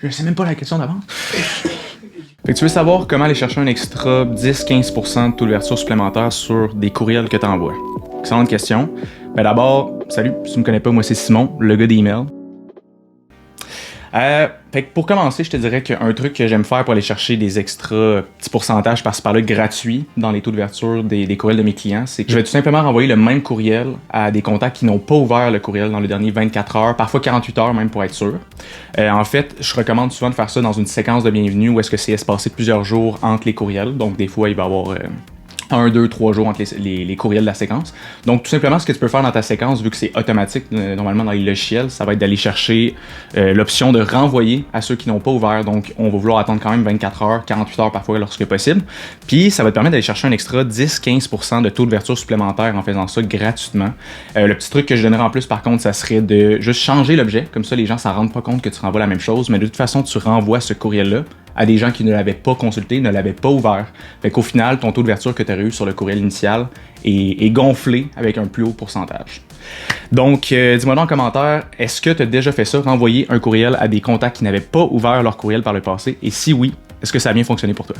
Je sais même pas la question d'avance. Fait que tu veux savoir comment aller chercher un extra 10-15% de taux d'ouverture supplémentaire sur des courriels que tu envoies. Excellente question. Ben d'abord, salut, si tu me connais pas, moi c'est Simon, le gars d'email. Fait que pour commencer, je te dirais qu'un truc que j'aime faire pour aller chercher des extra petits pourcentages par-ci par-là gratuits dans les taux d'ouverture des courriels de mes clients, c'est que je vais tout simplement renvoyer le même courriel à des contacts qui n'ont pas ouvert le courriel dans les derniers 24 heures, parfois 48 heures même pour être sûr. En fait, je recommande souvent de faire ça dans une séquence de bienvenue où est-ce que c'est espacé plusieurs jours entre les courriels. Donc des fois, il va y avoir 1, 2, 3 jours entre les courriels de la séquence. Donc, tout simplement, ce que tu peux faire dans ta séquence, vu que c'est automatique, normalement dans les logiciels, ça va être d'aller chercher l'option de renvoyer à ceux qui n'ont pas ouvert. Donc, on va vouloir attendre quand même 24 heures, 48 heures parfois lorsque possible. Puis, ça va te permettre d'aller chercher un extra 10-15% de taux d'ouverture supplémentaire en faisant ça gratuitement. Le petit truc que je donnerais en plus, par contre, ça serait de juste changer l'objet. Comme ça, les gens ne s'en rendent pas compte que tu renvoies la même chose. Mais de toute façon, tu renvoies ce courriel-là à des gens qui ne l'avaient pas consulté, ne l'avaient pas ouvert. Fait qu'au final, ton taux d'ouverture que tu aurais eu sur le courriel initial est gonflé avec un plus haut pourcentage. Donc, dis-moi dans le commentaire, est-ce que tu as déjà fait ça, renvoyer un courriel à des contacts qui n'avaient pas ouvert leur courriel par le passé? Et si oui, est-ce que ça a bien fonctionné pour toi?